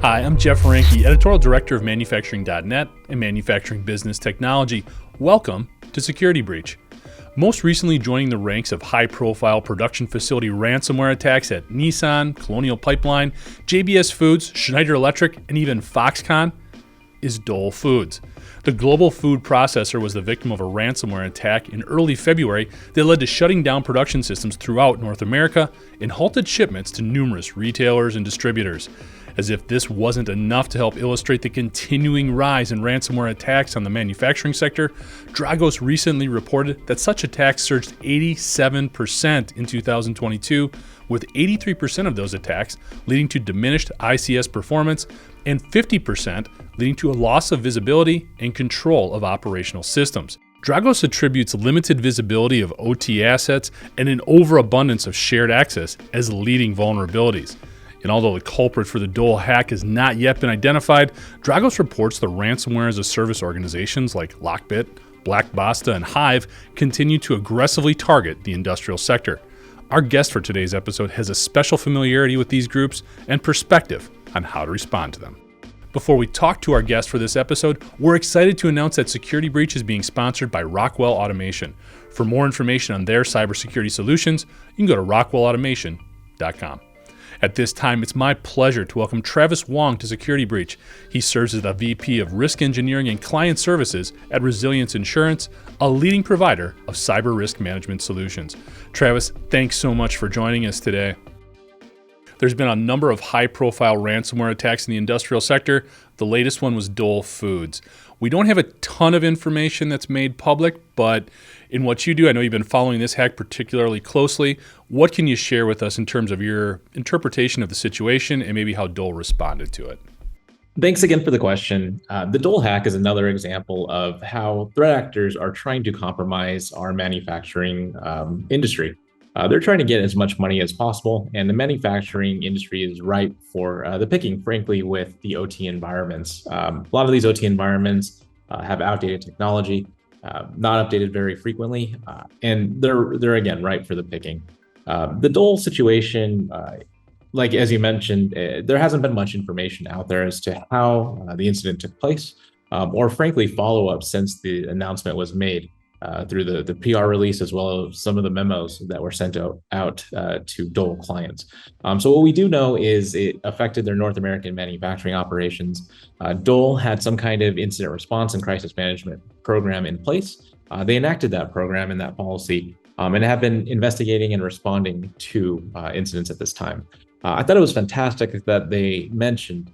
Hi, I'm Jeff Ranke, Editorial Director of Manufacturing.net and Manufacturing Business Technology. Welcome to Security Breach. Most recently joining the ranks of high-profile production facility ransomware attacks at Nissan, Colonial Pipeline, JBS Foods, Schneider Electric, and even Foxconn is Dole Foods. The global food processor was the victim of a ransomware attack in early February that led to shutting down production systems throughout North America and halted shipments to numerous retailers and distributors. As if this wasn't enough to help illustrate the continuing rise in ransomware attacks on the manufacturing sector, Dragos recently reported that such attacks surged 87% in 2022, with 83% of those attacks leading to diminished ICS performance and 50% leading to a loss of visibility and control of operational systems. Dragos attributes limited visibility of OT assets and an overabundance of shared access as leading vulnerabilities. And although the culprit for the Dole hack has not yet been identified, Dragos reports the ransomware as a service organizations like Lockbit, Black Basta, and Hive continue to aggressively target the industrial sector. Our guest for today's episode has a special familiarity with these groups and perspective on how to respond to them. Before we talk to our guest for this episode, we're excited to announce that Security Breach is being sponsored by Rockwell Automation. For more information on their cybersecurity solutions, you can go to rockwellautomation.com. At this time, it's my pleasure to welcome Travis Wong to Security Breach. He serves as the VP of Risk Engineering and Client Services at Resilience Insurance, a leading provider of cyber risk management solutions. Travis, thanks so much for joining us today. There's been a number of high-profile ransomware attacks in the industrial sector. The latest one was Dole Foods. We don't have a ton of information that's made public, but in what you do, I know you've been following this hack particularly closely. What can you share with us in terms of your interpretation of the situation and maybe how Dole responded to it? Thanks again for the question. The Dole hack is another example of how threat actors are trying to compromise our manufacturing industry. They're trying to get as much money as possible, and the manufacturing industry is ripe for the picking, frankly, with the OT environments. A lot of these OT environments have outdated technology, not updated very frequently, and they're again ripe for the picking. The Dole situation, like as you mentioned, there hasn't been much information out there as to how the incident took place, or frankly, follow-up since the announcement was made. Through the PR release, as well as some of the memos that were sent out to Dole clients. So what we do know is it affected their North American manufacturing operations. Dole had some kind of incident response and crisis management program in place. They enacted that program and that policy and have been investigating and responding to incidents at this time. I thought it was fantastic that they mentioned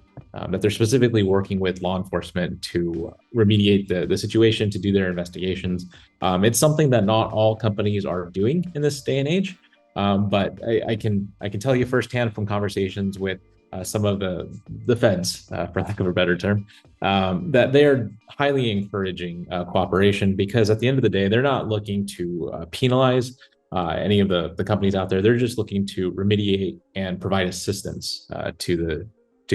that they're specifically working with law enforcement to remediate the situation, to do their investigations. It's something that not all companies are doing in this day and age, but I can tell you firsthand from conversations with some of the feds, for lack of a better term, that they are highly encouraging cooperation, because at the end of the day, they're not looking to penalize any of the companies out there. They're just looking to remediate and provide assistance to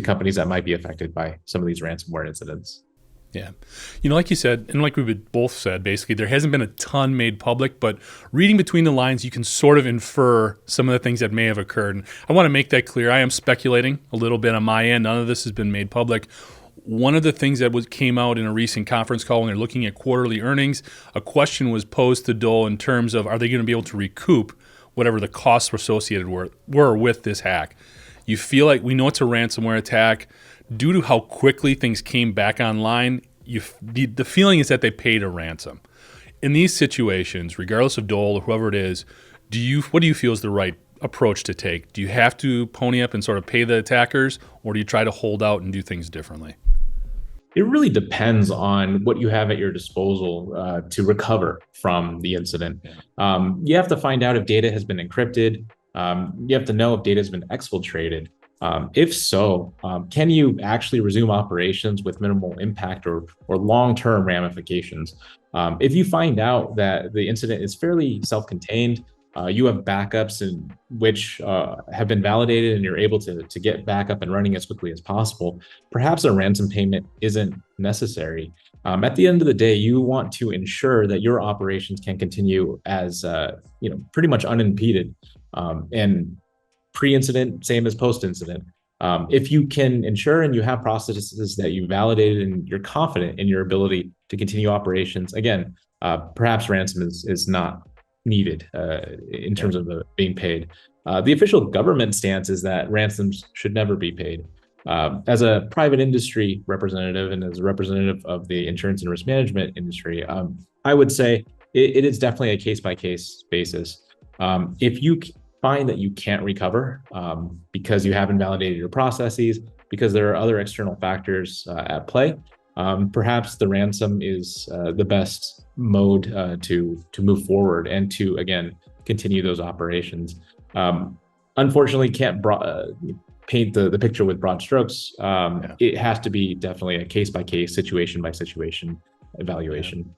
companies that might be affected by some of these ransomware incidents. Yeah. Like you said, and like we both said, basically, there hasn't been a ton made public, but reading between the lines, you can sort of infer some of the things that may have occurred. And I want to make that clear. I am speculating a little bit on my end. None of this has been made public. One of the things that came out in a recent conference call when they're looking at quarterly earnings, a question was posed to Dole in terms of, are they going to be able to recoup whatever the costs associated were with this hack? You feel like, we know it's a ransomware attack. Due to how quickly things came back online, the feeling is that they paid a ransom. In these situations, regardless of Dole or whoever it is, what do you feel is the right approach to take? Do you have to pony up and sort of pay the attackers, or do you try to hold out and do things differently? It really depends on what you have at your disposal to recover from the incident. You have to find out if data has been encrypted. You have to know if data has been exfiltrated. If so, can you actually resume operations with minimal impact or long-term ramifications? If you find out that the incident is fairly self-contained, you have backups in which have been validated, and you're able to get back up and running as quickly as possible, perhaps a ransom payment isn't necessary. At the end of the day, you want to ensure that your operations can continue as pretty much unimpeded. And pre-incident, same as post-incident. If you can ensure and you have processes that you validated and you're confident in your ability to continue operations, again, perhaps ransom is not needed in terms of being paid. The official government stance is that ransoms should never be paid. As a private industry representative and as a representative of the insurance and risk management industry, I would say it is definitely a case-by-case basis. If you find that you can't recover because you haven't validated your processes, because there are other external factors at play, perhaps the ransom is the best mode to move forward and to, again, continue those operations. Unfortunately, can't paint the picture with broad strokes. It has to be definitely a case-by-case, situation-by-situation evaluation.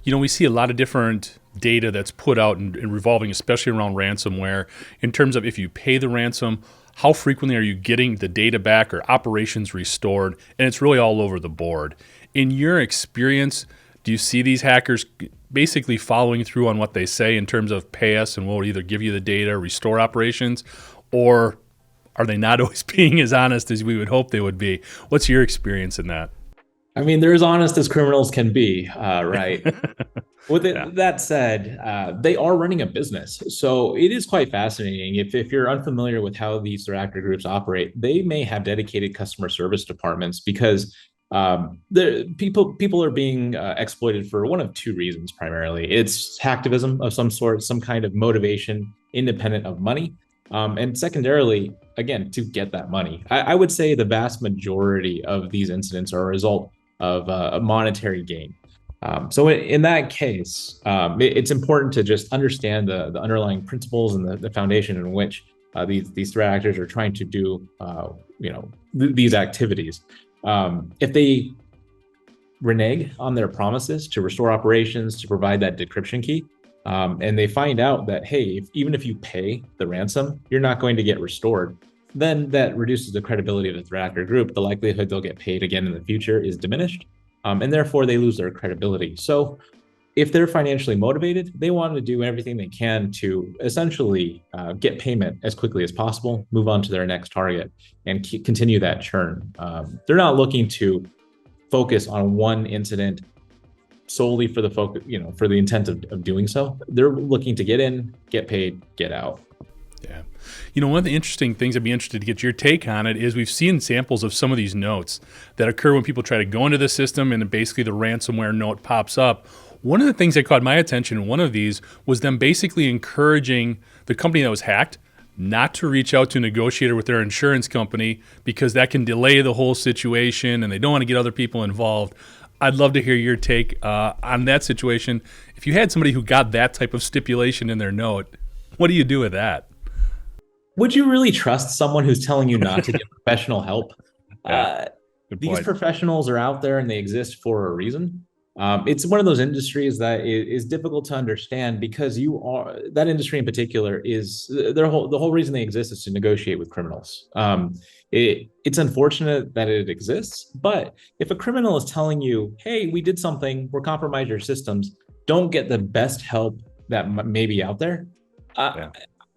We see a lot of different data that's put out and revolving, especially around ransomware, in terms of if you pay the ransom, how frequently are you getting the data back or operations restored? And it's really all over the board. In your experience, do you see these hackers basically following through on what they say in terms of pay us and we'll either give you the data or restore operations? Or are they not always being as honest as we would hope they would be? What's your experience in that? I mean, they're as honest as criminals can be, right? With that said, they are running a business. So it is quite fascinating. If you're unfamiliar with how these threat actor groups operate, they may have dedicated customer service departments because the people are being exploited for one of two reasons primarily. It's hacktivism of some sort, some kind of motivation independent of money. And secondarily, again, to get that money. I would say the vast majority of these incidents are a result of a monetary gain. So in that case, it's important to just understand the underlying principles and the foundation in which these threat actors are trying to do these activities. If they renege on their promises to restore operations, to provide that decryption key, and they find out that, hey, even if you pay the ransom, you're not going to get restored, then that reduces the credibility of the threat actor group. The likelihood they'll get paid again in the future is diminished, and therefore they lose their credibility. So if they're financially motivated, they want to do everything they can to essentially get payment as quickly as possible, move on to their next target, and continue that churn. They're not looking to focus on one incident solely for the focus, for the intent of doing so. They're looking to get in, get paid, get out. Yeah. One of the interesting things I'd be interested to get your take on it is we've seen samples of some of these notes that occur when people try to go into the system and basically the ransomware note pops up. One of the things that caught my attention in one of these was them basically encouraging the company that was hacked not to reach out to a negotiator with their insurance company because that can delay the whole situation and they don't want to get other people involved. I'd love to hear your take on that situation. If you had somebody who got that type of stipulation in their note, what do you do with that? Would you really trust someone who's telling you not to get professional help? These professionals are out there and they exist for a reason. It's one of those industries that is difficult to understand because that industry in particular is the whole reason they exist is to negotiate with criminals. It's unfortunate that it exists, but if a criminal is telling you, hey, we did something, we're compromised your systems, don't get the best help that may be out there.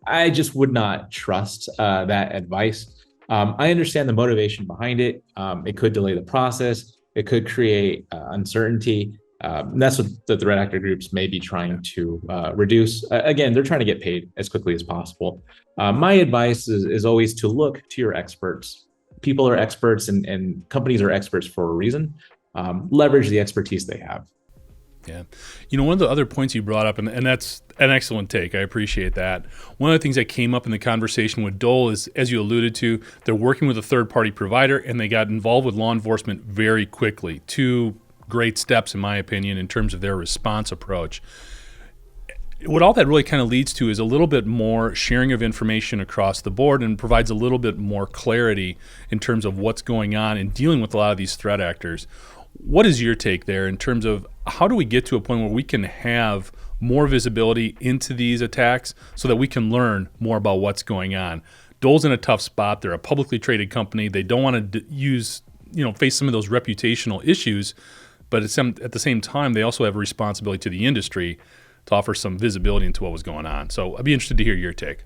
I just would not trust that advice. I understand the motivation behind it. It could delay the process. It could create uncertainty. That's what the threat actor groups may be trying to reduce. Again, they're trying to get paid as quickly as possible. My advice is always to look to your experts. People are experts and companies are experts for a reason. Leverage the expertise they have. Yeah. One of the other points you brought up, and that's an excellent take. I appreciate that. One of the things that came up in the conversation with Dole is, as you alluded to, they're working with a third-party provider, and they got involved with law enforcement very quickly. Two great steps, in my opinion, in terms of their response approach. What all that really kind of leads to is a little bit more sharing of information across the board and provides a little bit more clarity in terms of what's going on in dealing with a lot of these threat actors. What is your take there in terms of how do we get to a point where we can have more visibility into these attacks so that we can learn more about what's going on? Dole's in a tough spot. They're a publicly traded company. They don't want to face some of those reputational issues, but at the same time, they also have a responsibility to the industry to offer some visibility into what was going on. So I'd be interested to hear your take.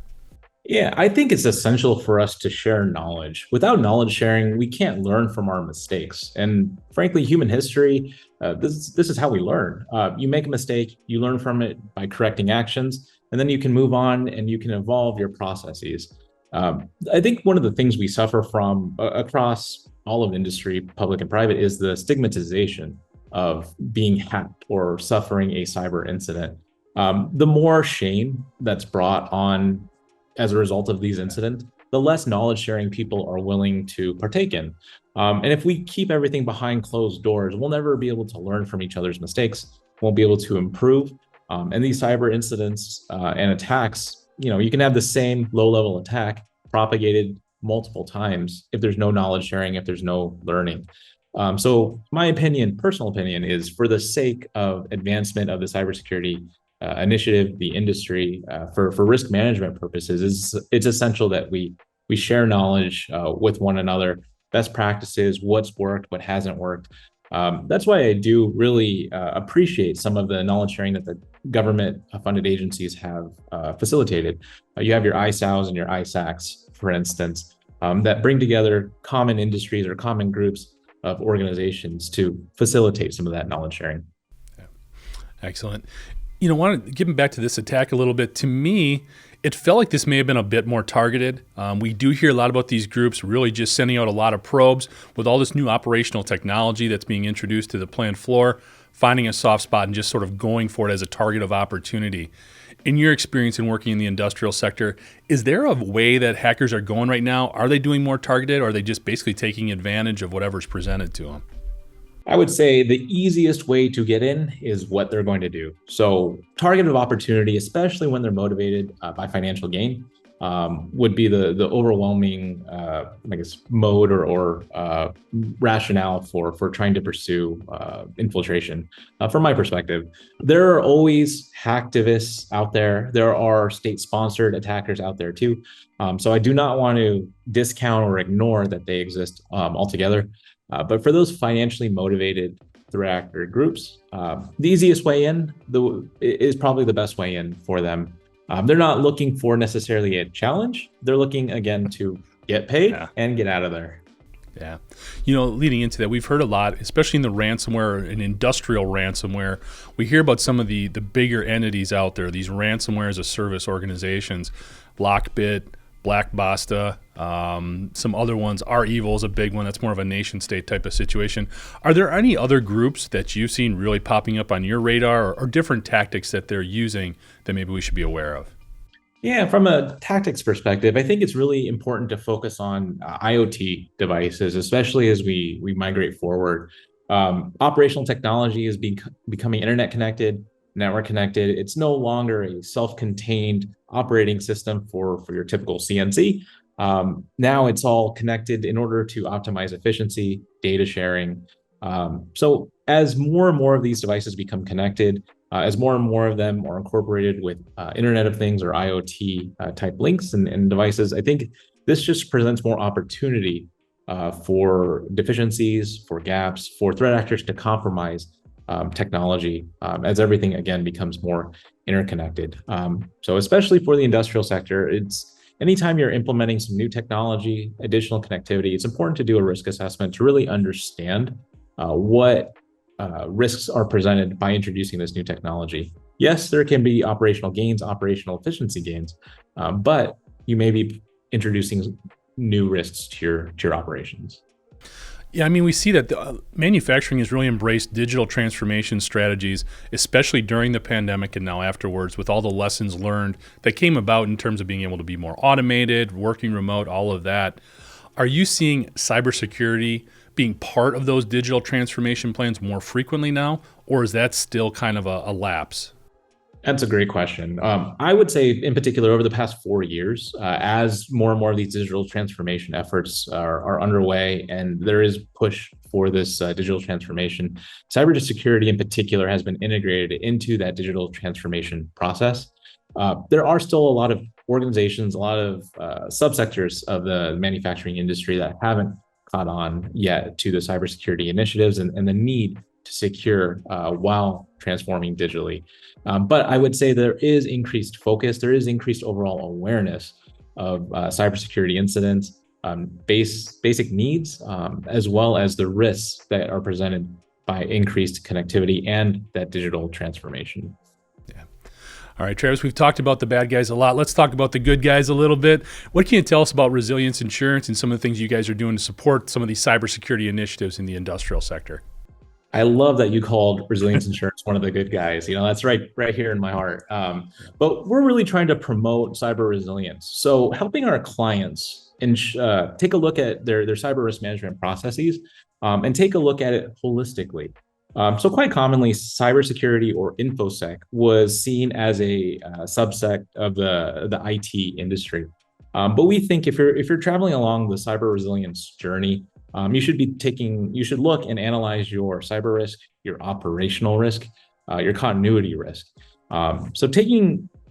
Yeah, I think it's essential for us to share knowledge. Without knowledge sharing, we can't learn from our mistakes. And frankly, human history, this is how we learn. You make a mistake, you learn from it by correcting actions, and then you can move on and you can evolve your processes. I think one of the things we suffer from across all of industry, public and private, is the stigmatization of being hacked or suffering a cyber incident. The more shame that's brought on as a result of these incidents, the less knowledge sharing people are willing to partake in. And if we keep everything behind closed doors, we'll never be able to learn from each other's mistakes. Won't be able to improve. And these cyber incidents and attacks, you can have the same low level attack propagated multiple times if there's no knowledge sharing, if there's no learning. So my opinion, personal opinion, is for the sake of advancement of the cybersecurity initiative, the industry, for risk management purposes, it's essential that we share knowledge with one another, best practices, what's worked, what hasn't worked. That's why I do really appreciate some of the knowledge sharing that the government funded agencies have facilitated. You have your ISOWs and your ISACs, for instance, that bring together common industries or common groups of organizations to facilitate some of that knowledge sharing. Yeah. Excellent. Want to getting back to this attack a little bit. To me, it felt like this may have been a bit more targeted. We do hear a lot about these groups really just sending out a lot of probes with all this new operational technology that's being introduced to the plant floor, finding a soft spot and just sort of going for it as a target of opportunity. In your experience in working in the industrial sector, is there a way that hackers are going right now? Are they doing more targeted, or are they just basically taking advantage of whatever's presented to them? I would say the easiest way to get in is what they're going to do. So, target of opportunity, especially when they're motivated by financial gain, would be the overwhelming, mode or rationale for trying to pursue infiltration. From my perspective, there are always hacktivists out there. There are state-sponsored attackers out there too. So I do not want to discount or ignore that they exist altogether. But for those financially motivated threat actor groups, the easiest way in is probably the best way in for them. They're not looking for necessarily a challenge. They're looking, again, to get paid and get out of there. Yeah. Leading into that, we've heard a lot, especially in the ransomware and industrial ransomware. We hear about some of the bigger entities out there, these ransomware as a service organizations, Lockbit, Black Basta, some other ones. R-Evil is a big one. That's more of a nation state type of situation. Are there any other groups that you've seen really popping up on your radar, or different tactics that they're using that maybe we should be aware of? Yeah, from a tactics perspective, I think it's really important to focus on IoT devices, especially as we migrate forward. Operational technology is becoming internet connected, network connected. It's no longer a self-contained operating system for your typical CNC. Now it's all connected in order to optimize efficiency, data sharing. So as more and more of these devices become connected, as more and more of them are incorporated with Internet of Things or IoT type links and devices, I think this just presents more opportunity for deficiencies, for gaps, for threat actors to compromise technology as everything, again, becomes more interconnected. So especially for the industrial sector, it's anytime you're implementing some new technology, additional connectivity, it's important to do a risk assessment to really understand what risks are presented by introducing this new technology. Yes, there can be operational gains, operational efficiency gains, but you may be introducing new risks to your operations. Yeah, we see that manufacturing has really embraced digital transformation strategies, especially during the pandemic and now afterwards, with all the lessons learned that came about in terms of being able to be more automated, working remote, all of that. Are you seeing cybersecurity being part of those digital transformation plans more frequently now, or is that still kind of a lapse? That's a great question. I would say, in particular, over the past 4 years, as more and more of these digital transformation efforts are underway, and there is push for this digital transformation, cybersecurity in particular has been integrated into that digital transformation process. There are still a lot of organizations, a lot of subsectors of the manufacturing industry that haven't caught on yet to the cybersecurity initiatives and the need to secure while transforming digitally. But I would say there is increased focus, there is increased overall awareness of cybersecurity incidents, basic needs, as well as the risks that are presented by increased connectivity and that digital transformation. Yeah. All right, Travis, we've talked about the bad guys a lot. Let's talk about the good guys a little bit. What can you tell us about resilience insurance and some of the things you guys are doing to support some of these cybersecurity initiatives in the industrial sector? I love that you called resilience insurance one of the good guys. That's right here in my heart. But we're really trying to promote cyber resilience. So helping our clients take a look at their cyber risk management processes and take a look at it holistically. So quite commonly, cybersecurity or infosec was seen as a subsect of the IT industry. But we think if you're traveling along the cyber resilience journey, you should look and analyze your cyber risk, your operational risk, your continuity risk. So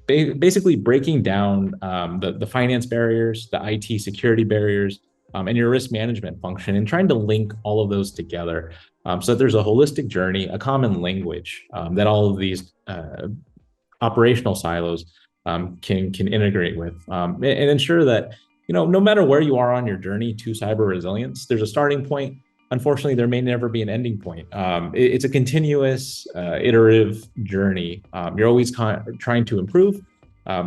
basically breaking down the finance barriers, the IT security barriers, and your risk management function, and trying to link all of those together so that there's a holistic journey, a common language that all of these operational silos can integrate with, and ensure that no matter where you are on your journey to cyber resilience, there's a starting point. Unfortunately, there may never be an ending point. It's a continuous, iterative journey. You're always trying to improve,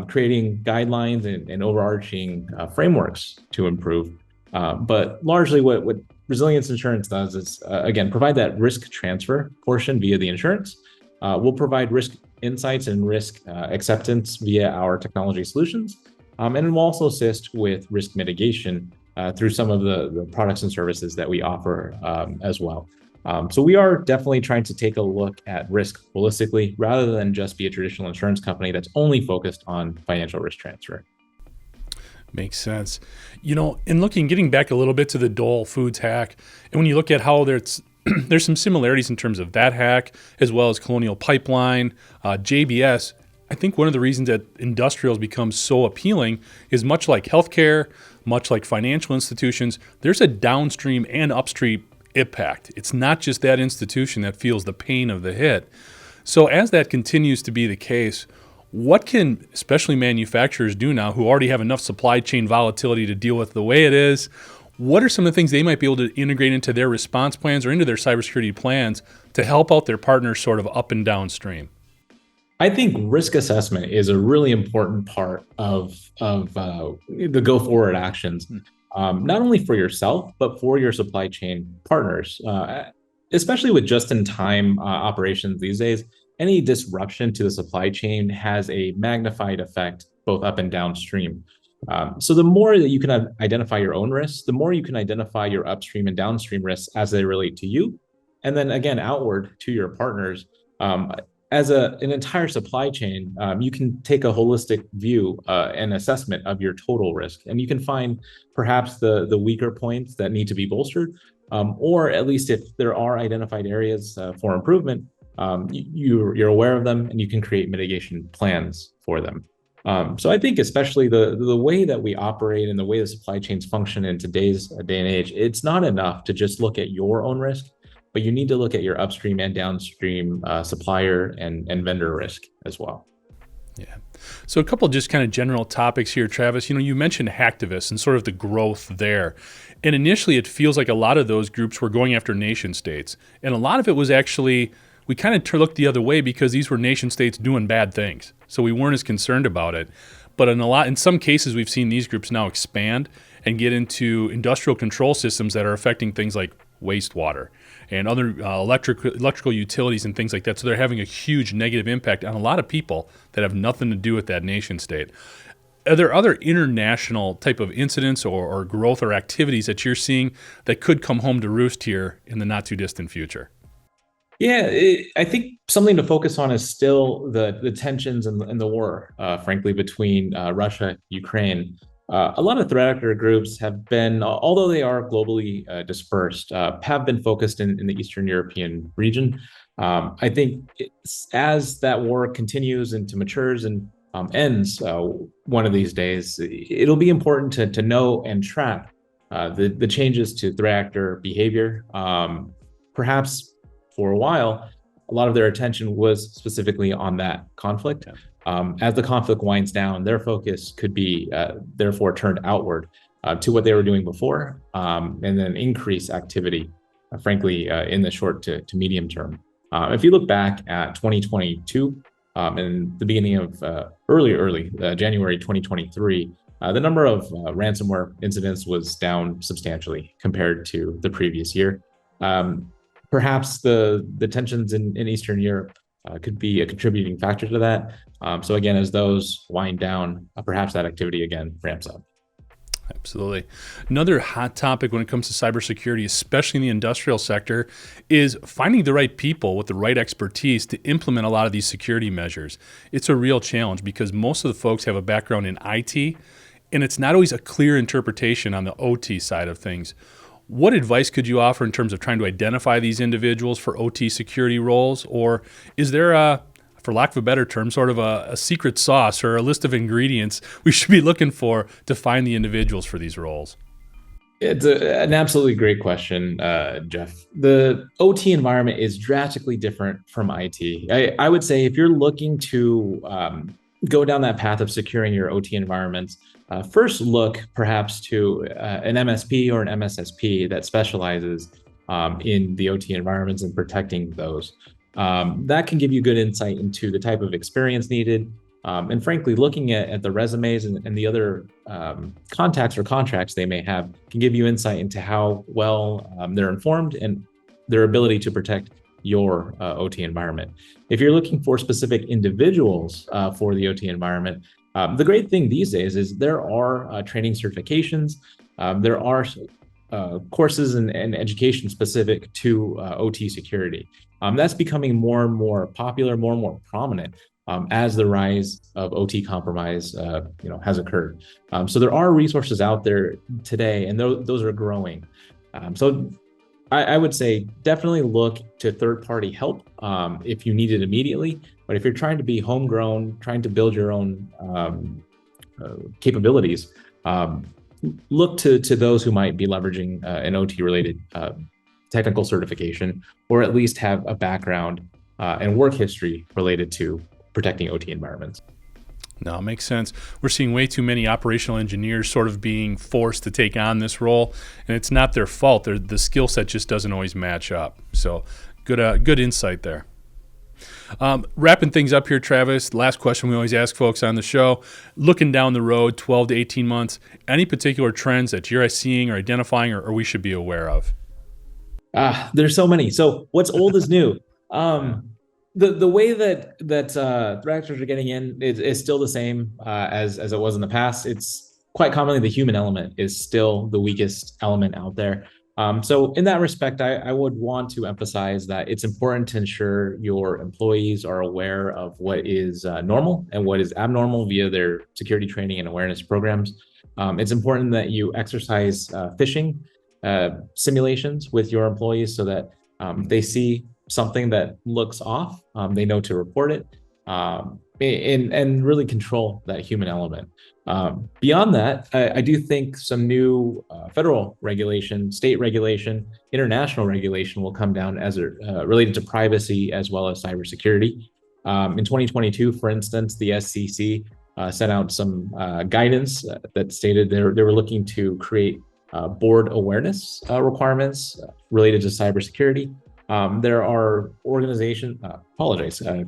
creating guidelines and overarching frameworks to improve. But largely what resilience insurance does is, again, provide that risk transfer portion via the insurance. We'll provide risk insights and risk acceptance via our technology solutions. And we'll also assist with risk mitigation through some of the products and services that we offer as well. So we are definitely trying to take a look at risk holistically rather than just be a traditional insurance company that's only focused on financial risk transfer. Makes sense. Getting back a little bit to the Dole Foods hack, and when you look at how there's some similarities in terms of that hack, as well as Colonial Pipeline, JBS, I think one of the reasons that industrials become so appealing is much like healthcare, much like financial institutions, there's a downstream and upstream impact. It's not just that institution that feels the pain of the hit. So as that continues to be the case, what can especially manufacturers do now who already have enough supply chain volatility to deal with the way it is? What are some of the things they might be able to integrate into their response plans or into their cybersecurity plans to help out their partners sort of up and downstream? I think risk assessment is a really important part of the go forward actions, not only for yourself, but for your supply chain partners, especially with just in time operations these days. Any disruption to the supply chain has a magnified effect both up and downstream. So the more that you can identify your own risks, the more you can identify your upstream and downstream risks as they relate to you. And then again, outward to your partners. As an entire supply chain, you can take a holistic view and assessment of your total risk, and you can find perhaps the weaker points that need to be bolstered, or at least if there are identified areas for improvement, you're aware of them and you can create mitigation plans for them. So I think especially the way that we operate and the way the supply chains function in today's day and age, it's not enough to just look at your own risk, but you need to look at your upstream and downstream supplier and vendor risk as well. Yeah. So a couple of just kind of general topics here, Travis. You mentioned hacktivists and sort of the growth there. And initially, it feels like a lot of those groups were going after nation states. And a lot of it was actually, we kind of looked the other way because these were nation states doing bad things. So we weren't as concerned about it. But in some cases, we've seen these groups now expand and get into industrial control systems that are affecting things like wastewater and other electrical utilities and things like that. So they're having a huge negative impact on a lot of people that have nothing to do with that nation state. Are there other international type of incidents or growth or activities that you're seeing that could come home to roost here in the not too distant future? Yeah, I think something to focus on is still the tensions and the war, frankly, between Russia, Ukraine. A lot of threat actor groups have been, although they are globally dispersed, have been focused in the Eastern European region. I think as that war continues and to matures and ends one of these days, it'll be important to know and track the changes to threat actor behavior. Perhaps for a while, a lot of their attention was specifically on that conflict. As the conflict winds down, their focus could be therefore turned outward to what they were doing before, and then increase activity, frankly, in the short to medium term. If you look back at 2022 and the beginning of early January 2023, the number of ransomware incidents was down substantially compared to the previous year. Perhaps the tensions in Eastern Europe could be a contributing factor to that. So again, as those wind down, perhaps that activity again ramps up. Absolutely. Another hot topic when it comes to cybersecurity, especially in the industrial sector, is finding the right people with the right expertise to implement a lot of these security measures. It's a real challenge because most of the folks have a background in IT, and it's not always a clear interpretation on the OT side of things. What advice could you offer in terms of trying to identify these individuals for OT security roles? Or is there for lack of a better term, sort of a secret sauce or a list of ingredients we should be looking for to find the individuals for these roles? It's an absolutely great question, Jeff. The OT environment is drastically different from IT. I would say if you're looking to go down that path of securing your OT environments, first look perhaps to an MSP or an MSSP that specializes in the OT environments and protecting those. That can give you good insight into the type of experience needed. And frankly, looking at the resumes and the other contacts or contracts they may have can give you insight into how well they're informed and their ability to protect your OT environment. If you're looking for specific individuals for the OT environment, the great thing these days is there are training certifications, there are courses and education specific to OT security. That's becoming more and more popular, more and more prominent as the rise of OT compromise has occurred. So there are resources out there today, and those are growing. So I would say definitely look to third-party help if you need it immediately. But if you're trying to be homegrown, trying to build your own capabilities, look to those who might be leveraging an OT-related technical certification, or at least have a background and work history related to protecting OT environments. No, it makes sense. We're seeing way too many operational engineers sort of being forced to take on this role, and it's not their fault. The skill set just doesn't always match up. So good insight there. Wrapping things up here, Travis, last question we always ask folks on the show. Looking down the road, 12 to 18 months, any particular trends that you're seeing or identifying or we should be aware of? There's so many. So what's old is new. The way that threat actors are getting in is still the same as it was in the past. It's quite commonly the human element is still the weakest element out there. So in that respect, I would want to emphasize that it's important to ensure your employees are aware of what is normal and what is abnormal via their security training and awareness programs. It's important that you exercise phishing simulations with your employees so that they see something that looks off, they know to report it, and really control that human element. Beyond that, I do think some new federal regulation, state regulation, international regulation will come down as related to privacy as well as cybersecurity. In 2022, for instance, the SEC sent out some guidance that stated they were looking to create board awareness requirements related to cybersecurity. There are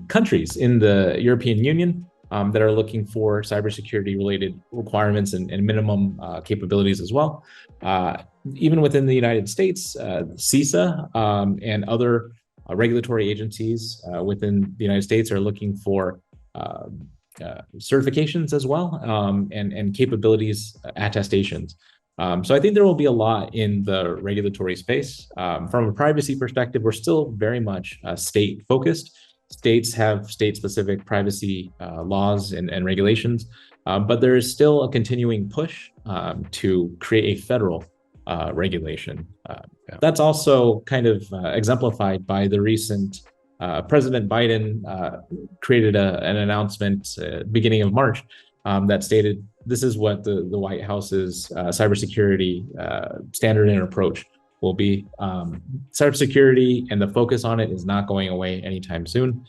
countries in the European Union that are looking for cybersecurity related requirements and minimum capabilities as well. Even within the United States, CISA and other regulatory agencies within the United States are looking for certifications as well and capabilities attestations. So I think there will be a lot in the regulatory space. From a privacy perspective, we're still very much state focused. States have state-specific privacy laws and regulations, but there is still a continuing push to create a federal regulation. That's also kind of exemplified by the recent President Biden created an announcement beginning of March that stated this is what the White House's cybersecurity standard and approach will be. Cybersecurity and the focus on it is not going away anytime soon.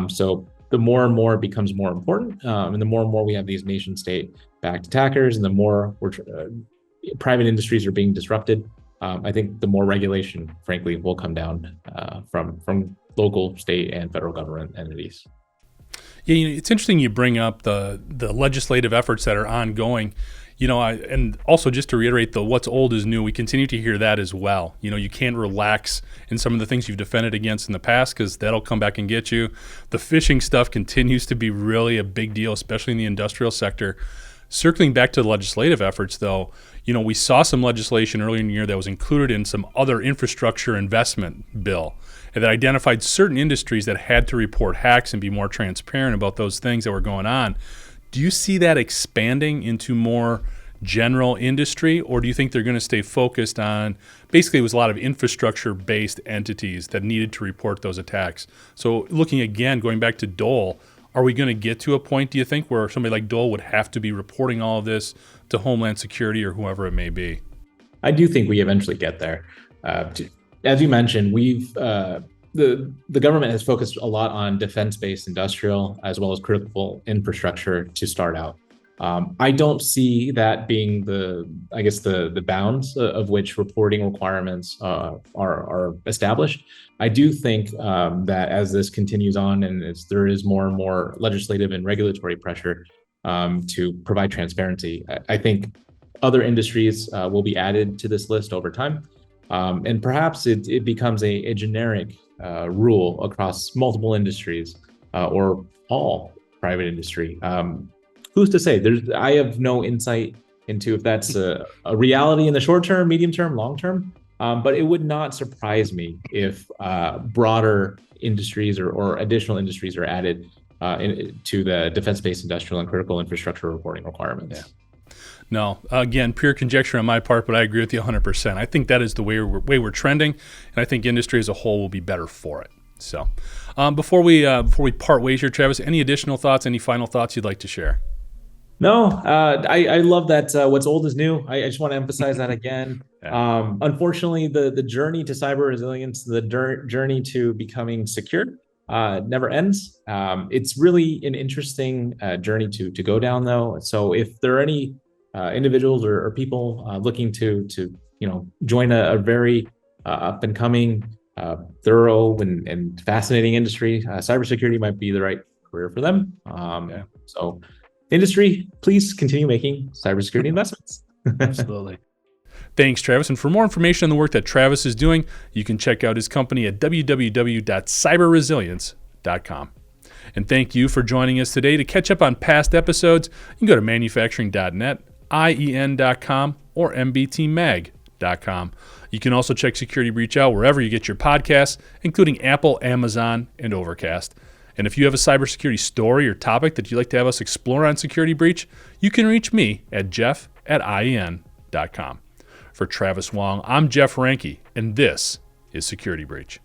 So the more and more it becomes more important, and the more and more we have these nation state backed attackers, and the more private industries are being disrupted, I think the more regulation, frankly, will come down from local, state, and federal government entities. Yeah, it's interesting you bring up the legislative efforts that are ongoing. And also just to reiterate, the what's old is new, we continue to hear that as well. You can't relax in some of the things you've defended against in the past because that'll come back and get you. The phishing stuff continues to be really a big deal, especially in the industrial sector. Circling back to the legislative efforts, though, we saw some legislation earlier in the year that was included in some other infrastructure investment bill and that identified certain industries that had to report hacks and be more transparent about those things that were going on. Do you see that expanding into more general industry, or do you think they're going to stay focused on, basically it was a lot of infrastructure-based entities that needed to report those attacks? So looking again, going back to Dole, are we going to get to a point, do you think, where somebody like Dole would have to be reporting all of this to Homeland Security or whoever it may be? I do think we eventually get there. As you mentioned, the government has focused a lot on defense-based industrial as well as critical infrastructure to start out. I don't see that being the bounds of which reporting requirements are established. I do think that as this continues on and as there is more and more legislative and regulatory pressure to provide transparency, I think other industries will be added to this list over time. And perhaps it becomes a generic rule across multiple industries or all private industry. Who's to say? I have no insight into if that's a reality in the short term, medium term, long term. But it would not surprise me if broader industries or additional industries are added to the defense-based industrial and critical infrastructure reporting requirements. Yeah. No, again, pure conjecture on my part, but I agree with you 100%. I think that is the way we're trending, and I think industry as a whole will be better for it. So, before we part ways here, Travis, any additional thoughts? Any final thoughts you'd like to share? No, I love that what's old is new. I just want to emphasize that again. Yeah. Unfortunately, the journey to cyber resilience, the journey to becoming secure, never ends. It's really an interesting journey to go down, though. So if there are any individuals or people looking to join a very up and coming, thorough and fascinating industry, cybersecurity might be the right career for them. So industry, please continue making cybersecurity investments. Absolutely. Thanks, Travis. And for more information on the work that Travis is doing, you can check out his company at www.cyberresilience.com. And thank you for joining us today. To catch up on past episodes, you can go to manufacturing.net, IEN.com, or mbtmag.com. You can also check Security Breach out wherever you get your podcasts, including Apple, Amazon, and Overcast. And if you have a cybersecurity story or topic that you'd like to have us explore on Security Breach, you can reach me at jeff@ien.com. For Travis Wong, I'm Jeff Ranke, and this is Security Breach.